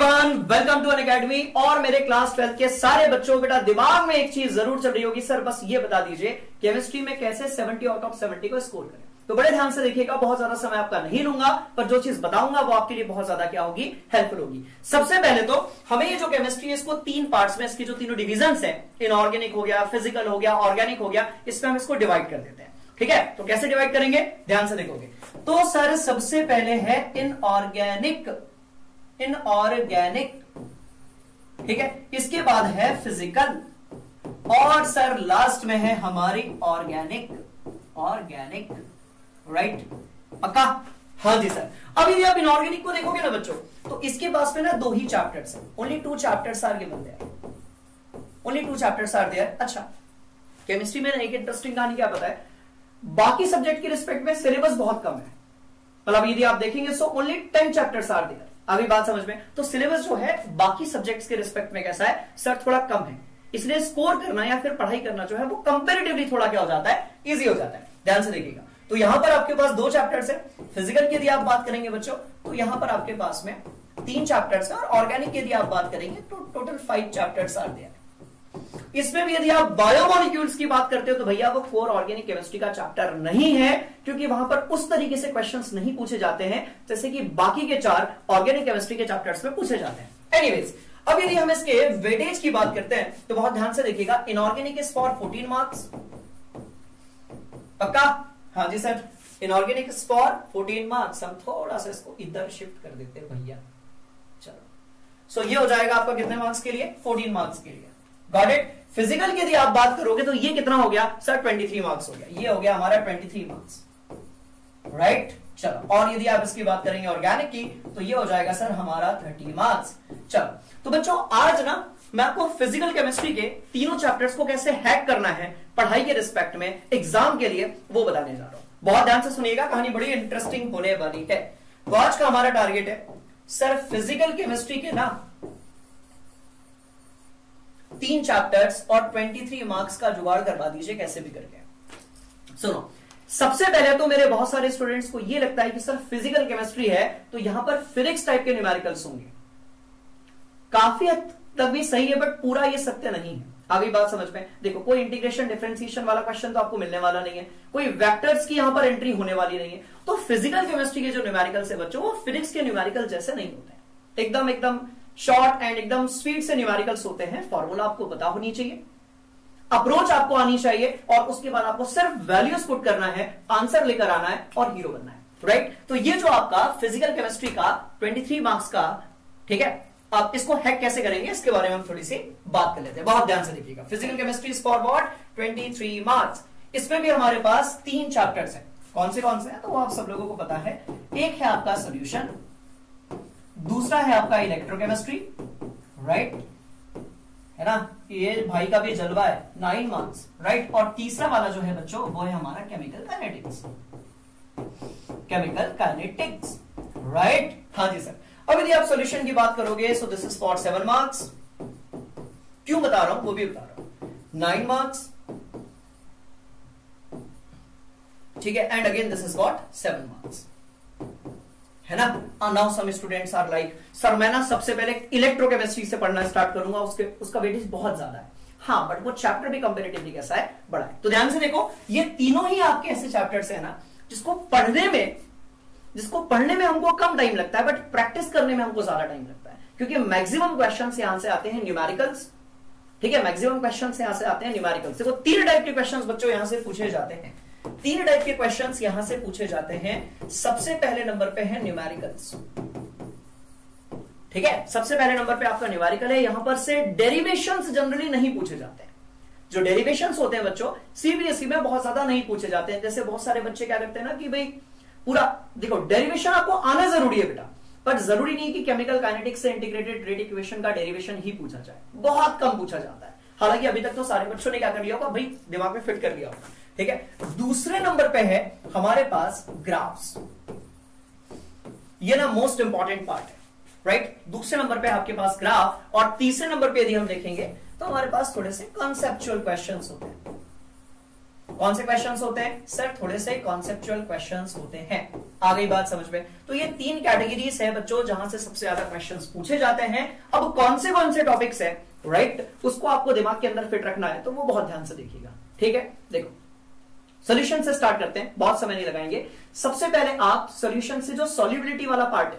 Everyone, welcome to Unacademy. और मेरे class 12 के सारे बच्चों बेटा दिमाग में एक चीज जरूर चल रही होगी, सर बस ये बता दीजिए केमिस्ट्री में कैसे 70 आउट ऑफ 70 को स्कोर करें। तो बड़े ध्यान से देखिएगा, बहुत ज्यादा समय आपका नहीं लूंगा, पर जो चीज बताऊंगा वो आपके लिए बहुत ज्यादा क्या होगी, हेल्पफुल होगी। सबसे पहले तो हमें ये जो केमिस्ट्री है इसको तीन पार्ट्स में, इसकी जो तीनों डिविजन्स है, इनऑर्गेनिक हो गया, फिजिकल हो गया, ऑर्गेनिक हो गया, इसमें हम इसको डिवाइड कर देते हैं। ठीक है, तो कैसे डिवाइड करेंगे, ध्यान से देखोगे तो सर सबसे पहले है इनऑर्गेनिक, ठीक है, इसके बाद है फिजिकल, और सर लास्ट में है हमारी ऑर्गेनिक, राइट, पक्का? हाँ जी सर। अब यदि आप इनऑर्गेनिक को देखोगे ना बच्चों, तो इसके पास में ना दो ही चैप्टर्स हैं, only 2 chapters are given there, only 2 chapters are there. अच्छा, केमिस्ट्री में एक इंटरेस्टिंग कहानी क्या पता है, बाकी सब्जेक्ट के रिस्पेक्ट में सिलेबस बहुत कम है, मतलब यदि आप देखेंगे so only 10 chapters are there. अभी बात समझ में, तो सिलेबस जो है बाकी सब्जेक्ट्स के रिस्पेक्ट में कैसा है सर, थोड़ा कम है, इसलिए स्कोर करना या फिर पढ़ाई करना जो है वो कंपैरेटिवली थोड़ा क्या हो जाता है, इजी हो जाता है। ध्यान से देखिएगा, तो यहां पर आपके पास 2 चैप्टर्स है। फिजिकल की यदि आप बात करेंगे बच्चों, तो यहां पर आपके पास में 3 चैप्टर्स है, और ऑर्गेनिक की यदि आप बात करेंगे तो टोटल 5 चैप्टर्स आर देयर। इसमें भी यदि आप बायोमोलिक्यूल्स की बात करते हो तो भैया वो कोर ऑर्गेनिक केमिस्ट्री का चैप्टर नहीं है, क्योंकि वहां पर उस तरीके से क्वेश्चंस नहीं पूछे जाते हैं जैसे कि बाकी के 4 ऑर्गेनिक केमिस्ट्री के चैप्टर्स में पूछे जाते हैं। एनीवेज, अब यदि हम इसके वेटेज की बात करते हैं तो बहुत ध्यान से देखिएगा, इनऑर्गेनिक इज फॉर 14 मार्क्स, पक्का? हाँ जी sir, inorganic is for 14 marks. हम थोड़ा सा इसको इधर शिफ्ट कर देते हैं भैया, चलो। सो ये हो जाएगा आपका कितने मार्क्स के लिए, 14 मार्क्स के लिए। Got it? फिजिकल की यदि आप बात करोगे तो ये कितना हो गया सर, 23 मार्क्स हो गया, ये हो गया हमारा 23 मार्क्स, राइट। चलो, और यदि आप इसकी बात करेंगे ऑर्गेनिक की, तो ये हो जाएगा सर हमारा 30 मार्क्स। चलो, तो बच्चों आज ना मैं आपको फिजिकल केमिस्ट्री के तीनों चैप्टर्स को कैसे हैक करना है पढ़ाई के रिस्पेक्ट में, एग्जाम के लिए, वो बताने जा रहा हूं। बहुत ध्यान से सुनिएगा, कहानी बड़ी इंटरेस्टिंग होने वाली है। तो आज का हमारा टारगेट है सर फिजिकल केमिस्ट्री के ना 3 चैप्टर्स और 23 मार्क्स का जुगाड़ करवा दीजिए कैसे भी करके। सुनो, सबसे पहले तो मेरे बहुत सारे स्टूडेंट्स को यह लगता है कि सर फिजिकल केमिस्ट्री है तो यहां पर फिजिक्स टाइप के न्यूमेरिकल्स होंगे। काफी हद तक भी सही है, बट पूरा ये सत्य नहीं है। आगे बात समझ में देखो, कोई इंटीग्रेशन डिफरेंशिएशन वाला क्वेश्चन तो आपको मिलने वाला नहीं है, कोई वेक्टर्स की यहां पर एंट्री होने वाली नहीं है। तो फिजिकल केमिस्ट्री के जो न्यूमेरिकल्स है बच्चों, वो फिजिक्स के न्यूमेरिकल जैसे नहीं होते, एकदम शॉर्ट एंड एकदम स्वीट से न्यूमेरिकल्स होते हैं। फॉर्मूला आपको पता होनी चाहिए, अप्रोच आपको आनी चाहिए, और उसके बाद आपको सिर्फ वैल्यूज पुट करना है, आंसर लेकर आना है और हीरो बनना है, राइट। तो ये जो आपका फिजिकल केमिस्ट्री का 23 मार्क्स का, ठीक है, आप इसको हैक कैसे करेंगे इसके बारे में हम थोड़ी सी बात कर लेते हैं। बहुत ध्यान से देखिएगा, physical chemistry is for what, 23 marks. इसमें भी हमारे पास 3 चैप्टर्स हैं। कौन से हैं तो वो आप सब लोगों को पता है। एक है आपका सोल्यूशन, दूसरा है आपका इलेक्ट्रोकेमिस्ट्री, राइट, है ना, ये भाई का भी जलवा है, 9 मार्क्स, राइट। और तीसरा वाला जो है बच्चों वो है हमारा केमिकल काइनेटिक्स, राइट। हाँ जी सर। अब यदि आप सॉल्यूशन की बात करोगे so this is for 7 marks. क्यों बता रहा हूं वो भी बता रहा हूं, 9 मार्क्स, ठीक है, and again this is got 7 marks, है ना। Now some students are like sir मैं ना सबसे पहले इलेक्ट्रोकेमिस्ट्री से पढ़ना स्टार्ट करूंगा, उसका वेटेज बहुत ज्यादा है। हाँ, बट वो चैप्टर भी कंपैरेटिवली कैसा है, बड़ा है। तो ध्यान से देखो, ये तीनों ही आपके ऐसे चैप्टर्स हैं ना जिसको पढ़ने में हमको कम टाइम लगता है, बट प्रैक्टिस करने में हमको ज्यादा टाइम लगता है, क्योंकि मैक्सिमम क्वेश्चंस यहां से आते हैं न्यूमेरिकल्स, ठीक है, मैक्सिमम क्वेश्चंस यहां से आते हैं न्यूमेरिकल्स। देखो 3 टाइप के क्वेश्चंस बच्चों यहां से पूछे जाते हैं, 3 टाइप के क्वेश्चंस यहां से पूछे जाते हैं। सबसे पहले नंबर पे है न्यूमेरिकल्स, ठीक है, सबसे पहले नंबर पे आपका न्यूमेरिकल है। यहां पर से डेरिवेशंस जनरली नहीं पूछे जाते हैं। जो डेरिवेशंस होते हैं बच्चों सीबीएसई में बहुत ज्यादा नहीं पूछे जाते हैं। जैसे बहुत सारे बच्चे क्या करते हैं ना कि भाई पूरा देखो डेरिवेशन आपको आना जरूरी है बेटा, पर जरूरी नहीं कि केमिकल काइनेटिक्स से इंटीग्रेटेड रेट इक्वेशन का डेरिवेशन ही पूछा जाए, बहुत कम पूछा जाता है। हालांकि अभी तक तो सारे बच्चों ने क्या कर लिया होगा भाई, दिमाग में फिट कर लिया होगा, ठीक है। दूसरे नंबर पे है हमारे पास ग्राफ्स, ये ना मोस्ट इंपॉर्टेंट पार्ट है, राइट। दूसरे नंबर पे आपके पास ग्राफ, और तीसरे नंबर पे यदि हम देखेंगे तो हमारे पास थोड़े से कॉन्सेप्चुअल क्वेश्चंस होते हैं। कौन से क्वेश्चंस होते हैं सर, थोड़े से कॉन्सेप्चुअल क्वेश्चंस होते हैं। आ गई बात समझ में? तो ये 3 कैटेगरीज है बच्चों जहां से सबसे ज्यादा क्वेश्चंस पूछे जाते हैं। अब कौन से टॉपिक्स है, राइट, उसको आपको दिमाग के अंदर फिट रखना है, तो वो बहुत ध्यान से देखिएगा, ठीक है। देखो सॉल्यूशन से स्टार्ट करते हैं, बहुत समय नहीं लगाएंगे। सबसे पहले आप सॉल्यूशन से जो सॉल्युबिलिटी वाला पार्ट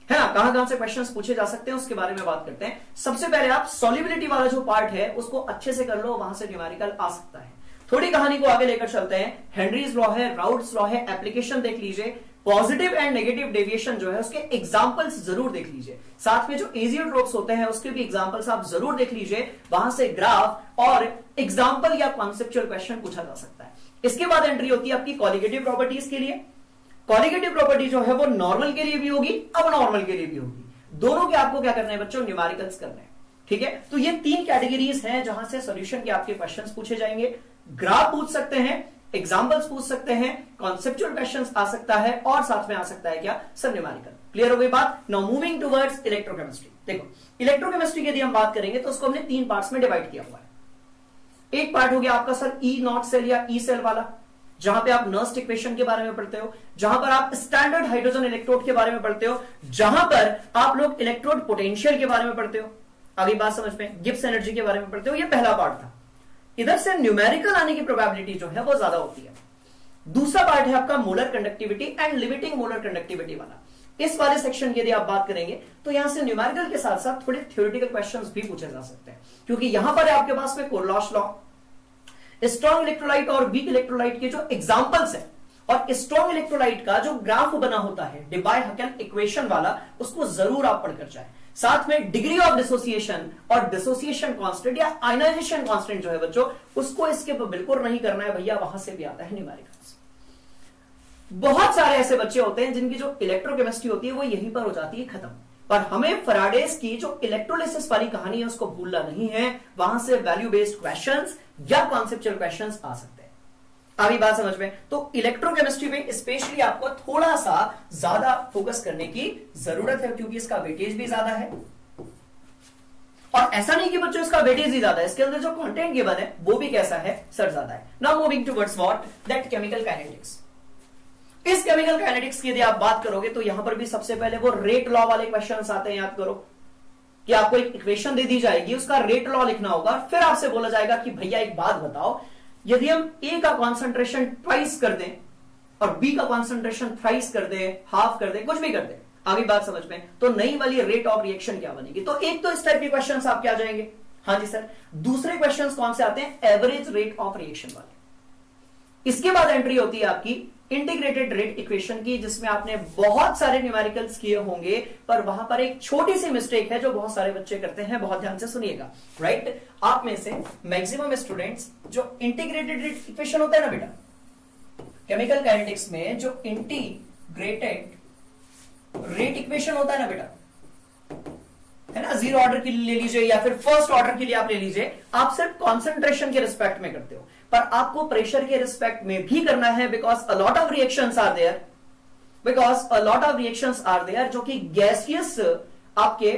है ना, कहां से क्वेश्चंस पूछे जा सकते हैं उसके बारे में बात करते हैं। सबसे पहले आप सॉल्युबिलिटी वाला जो पार्ट है उसको अच्छे से कर लो, वहां से न्यूमेरिकल आ सकता है। थोड़ी कहानी को आगे लेकर चलते हैं। हेनरीज लॉ है, राउट्स लॉ है, एप्लीकेशन देख लीजिए, पॉजिटिव एंड नेगेटिव डेविएशन जो है उसके एग्जांपल्स जरूर देख लीजिए, साथ में जो एजियोट्रोप्स होते हैं उसके भी एग्जांपल्स आप जरूर देख लीजिए, वहां से ग्राफ और एग्जांपल या कॉन्सेप्चुअल क्वेश्चन पूछा जा सकता है। इसके बाद एंट्री होती है आपकी कॉलिगेटिव प्रॉपर्टीज के लिए। कॉलिगेटिव प्रॉपर्टी जो है वो नॉर्मल के लिए भी होगी, अब नॉर्मल के लिए भी होगी, दोनों के आपको क्या करना है बच्चों, न्यूमेरिकल्स करना है, ठीक है। तो ये 3 कैटेगरीज हैं जहां से सॉल्यूशन के आपके क्वेश्चंस पूछे जाएंगे। ग्राफ पूछ सकते हैं, एग्जांपल्स पूछ सकते हैं, कॉन्सेप्चुअल क्वेश्चंस आ सकता है और साथ में आ सकता है क्या, सर न्यूमेरिकल। क्लियर हो गई बात? Now moving towards electrochemistry. देखो इलेक्ट्रोकेमिस्ट्री की यदि हम बात करेंगे तो उसको हमने 3 पार्ट्स में डिवाइड किया हुआ है। एक पार्ट हो गया आपका सर ई नॉट सेल या ई सेल वाला, जहां पे आप नर्स्ट इक्वेशन के बारे में पढ़ते हो, जहां पर आप स्टैंडर्ड हाइड्रोजन इलेक्ट्रोड के बारे में पढ़ते हो, जहां पर आप लोग इलेक्ट्रोड पोटेंशियल के बारे में पढ़ते हो, आगे बात समझ में, गिब्स एनर्जी के बारे में पढ़ते हो। ये पहला पार्ट था। इधर से न्यूमेरिकल आने की प्रोबेबिलिटी जो है वो ज्यादा होती है। दूसरा पार्ट है आपका molar conductivity and limiting molar conductivity वाला। इस वाले सेक्शन की यदि आप बात करेंगे तो यहां से न्यूमेरिकल के साथ साथ थोड़े थ्योरेटिकल क्वेश्चंस भी पूछे जा सकते हैं, क्योंकि यहां पर आपके पास में कोरलॉश लॉ, स्ट्रॉन्ग इलेक्ट्रोलाइट और वीक इलेक्ट्रोलाइट के जो एग्जांपल्स है, और स्ट्रॉन्ग इलेक्ट्रोलाइट का जो ग्राफ बना होता है डिबाय-हकेल इक्वेशन वाला, उसको जरूर आप पढ़कर जाएं। साथ में डिग्री ऑफ डिसोसिएशन और डिसोसिएशन कांस्टेंट या आयनाइजेशन कांस्टेंट जो है बच्चों, उसको स्किप बिल्कुल नहीं करना है भैया, वहां से भी आता है न्यूमेरिकल्स। बहुत सारे ऐसे बच्चे होते हैं जिनकी जो इलेक्ट्रोकेमिस्ट्री होती है वो यहीं पर हो जाती है खत्म, पर हमें फैराडेज की जो इलेक्ट्रोलिसिस वाली कहानी है उसको भूलना नहीं है, वहां से वैल्यू बेस्ड क्वेश्चंस या कॉन्सेप्चुअल क्वेश्चंस आ सकते हैं। अभी बात समझ में? तो इलेक्ट्रोकेमिस्ट्री में स्पेशली आपको थोड़ा सा ज्यादा फोकस करने की जरूरत है, क्योंकि इसका वेटेज भी ज्यादा है। और ऐसा नहीं कि बच्चों इसका वेटेज ही ज्यादा है, इसके अंदर जो कंटेंट गिवन है वो भी कैसा है सर, ज्यादा है। Now moving towards what, that chemical kinetics. इस केमिकल काइनेटिक्स की यदि आप बात करोगे तो यहां पर भी सबसे पहले वो रेट लॉ वाले क्वेश्चंस आते हैं। याद करो कि आपको एक इक्वेशन दे दी जाएगी, उसका रेट लॉ लिखना होगा, फिर आपसे बोला जाएगा कि भैया एक बात बताओ, यदि हम ए का कॉन्सेंट्रेशन ट्वाइस कर दें और बी का कॉन्सेंट्रेशन थ्राइस कर दें, हाफ कर दें, कुछ भी कर दें, आगे बात समझ में, तो नई वाली रेट ऑफ रिएक्शन क्या बनेगी? तो एक तो इस टाइप के क्वेश्चंस आपके आ जाएंगे। हाँ जी सर। दूसरे क्वेश्चंस कौन से आते हैं? एवरेज रेट ऑफ रिएक्शन वाले। इसके बाद एंट्री होती है आपकी इंटीग्रेटेड रेट इक्वेशन की, जिसमें आपने बहुत सारे न्यूमेरिकल्स किए होंगे, पर वहां पर एक छोटी सी मिस्टेक है जो बहुत सारे बच्चे करते हैं, बहुत ध्यान से सुनिएगा, राइट। आप में से मैक्सिमम स्टूडेंट्स जो इंटीग्रेटेड रेट इक्वेशन होता है ना बेटा, केमिकल काइनेटिक्स में जो इंटीग्रेटेड रेट इक्वेशन होता है ना बेटा, है ना, 0 ऑर्डर के लिए ले लीजिए या फिर फर्स्ट ऑर्डर के लिए आप ले लीजिए, आप सिर्फ कॉन्सेंट्रेशन के रिस्पेक्ट में करते हो, पर आपको प्रेशर के रिस्पेक्ट में भी करना है, because a lot of reactions are there, जो कि गैसियस आपके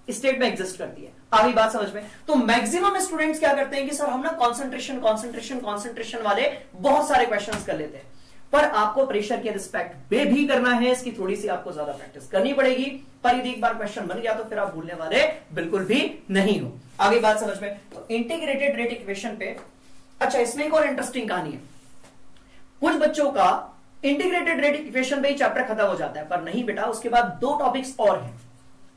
स्टेट में एग्जिस्ट करती है। आगे बात समझ में? तो मैक्सिमम स्टूडेंट्स क्या करते हैं कि सर हम ना कॉन्सेंट्रेशन वाले बहुत सारे क्वेश्चंस कर लेते हैं, पर आपको प्रेशर के रिस्पेक्ट में भी करना है, इसकी थोड़ी सी आपको ज्यादा प्रैक्टिस करनी पड़ेगी, पर यदि एक बार क्वेश्चन बन गया तो फिर आप भूलने वाले बिल्कुल भी नहीं हो। आगे बात समझ में? तो इंटीग्रेटेड रेट इक्वेशन पे, अच्छा इसमें एक और इंटरेस्टिंग कहानी है, कुछ बच्चों का इंटीग्रेटेड रेट इक्वेशन पे ही चैप्टर खत्म हो जाता है, पर नहीं बेटा, उसके बाद 2 टॉपिक्स और हैं,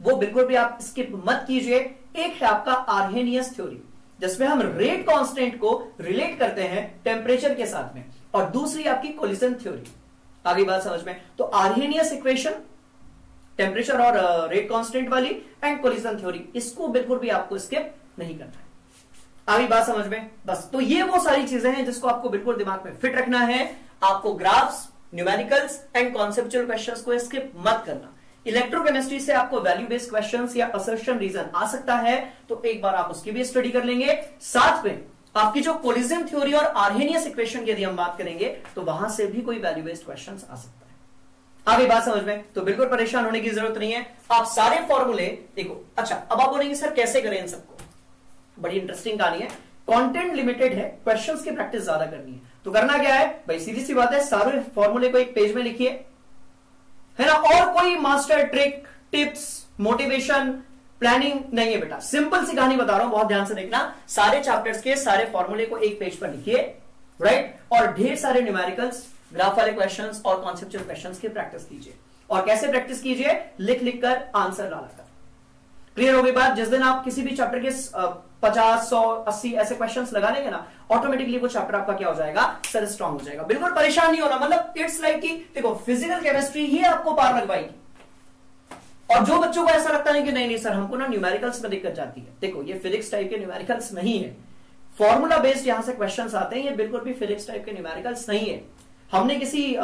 वो बिल्कुल भी आप स्किप मत कीजिए। एक है आपका आर्हेनियस थ्योरी, जिसमें हम रेट कांस्टेंट को रिलेट करते हैं टेम्परेचर के साथ में, और दूसरी आपकी कोलिजन थ्योरी। आगे बात समझ में? तो आर्हेनियस इक्वेशन, टेम्परेचर और रेट कांस्टेंट वाली, एंड कोलिजन थ्योरी, इसको बिल्कुल भी आपको स्किप नहीं करना है। आगे बात समझ में? बस, तो ये वो सारी चीजें हैं जिसको आपको बिल्कुल दिमाग में फिट रखना है। आपको graphs, numericals and conceptual questions को स्किप मत करना। इलेक्ट्रोकेमिस्ट्री से आपको वैल्यू बेस्ड क्वेश्चंस या असर्शन रीजन आ सकता है, तो एक बार आप उसकी भी स्टडी कर लेंगे। साथ में आपकी जो कोलिजन थ्योरी और आर्हेनियस इक्वेशन की यदि हम बात करेंगे तो वहां से भी कोई वैल्यू बेस्ड क्वेश्चंस आ सकता है। आगे बात समझ में? तो बिल्कुल परेशान होने की जरूरत नहीं है, आप सारे फॉर्मूले देखो। अच्छा, अब आप बोलेंगे सर कैसे करें इन सबको? बड़ी इंटरेस्टिंग कहानी है, कंटेंट लिमिटेड है, क्वेश्चंस की प्रैक्टिस ज्यादा करनी है। तो करना क्या है भाई, सीधी सी बात है, सारे फॉर्मूले को एक पेज में लिखिए, है ना। और कोई master trick, tips, motivation, planning नहीं है बेटा, सिंपल सी कहानी बता रहा हूं, बहुत ध्यान से देखना। सारे चैप्टर्स के सारे फॉर्मूले को एक पेज पर लिखिए, राइट, और ढेर सारे न्यूमेरिकल्स, ग्राफ वाले क्वेश्चंस और कॉन्सेप्चुअल क्वेश्चंस की प्रैक्टिस कीजिए। और कैसे प्रैक्टिस कीजिए, लिख लिख कर, आंसर ला कर। क्लियर हो गई बात। जिस दिन आप किसी भी चैप्टर के 50, 100, 80 ऐसे क्वेश्चंस लगा लेंगे ना, ऑटोमेटिकली वो चैप्टर आपका क्या हो जाएगा, सर स्ट्रांग हो जाएगा। बिल्कुल परेशान नहीं होना, मतलब इट्स लाइक कि देखो फिजिकल केमिस्ट्री ही आपको पार लगवाएगी। और जो बच्चों को ऐसा लगता है कि नहीं नहीं सर हमको ना न्यूमेरिकल्स में दिक्कत जाती है, देखो ये फिजिक्स टाइप के न्यूमेरिकल्स नहीं है, फॉर्मूला बेस्ड यहां से क्वेश्चंस आते हैं, ये बिल्कुल भी फिजिक्स टाइप के न्यूमेरिकल्स नहीं है। हमने किसी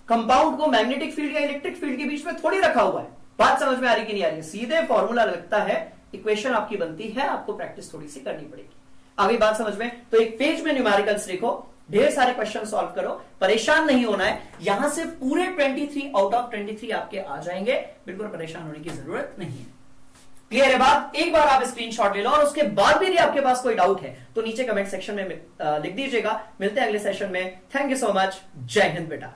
कंपाउंड को मैग्नेटिक फील्ड या इलेक्ट्रिक फील्ड के बीच में थोड़ी रखा हुआ है। बात समझ में आ रही कि नहीं आ रही है, सीधे फॉर्मूला लगता है, इक्वेशन आपकी बनती है, आपको प्रैक्टिस थोड़ी सी करनी पड़ेगी। आगे बात समझ में, तो एक पेज में न्यूमेरिकल्स लिखो, ढेर सारे क्वेश्चन सॉल्व करो, परेशान नहीं होना है। यहां से पूरे 23 आउट ऑफ 23 आपके आ जाएंगे, बिल्कुल परेशान होने की जरूरत नहीं है। क्लियर है बात। एक बार आप स्क्रीनशॉट ले लो, और उसके बाद भी यदि आपके पास कोई डाउट है तो नीचे कमेंट सेक्शन में लिख दीजिएगा। मिलते हैं अगले सेशन में। Thank you so much. जय हिंद बेटा।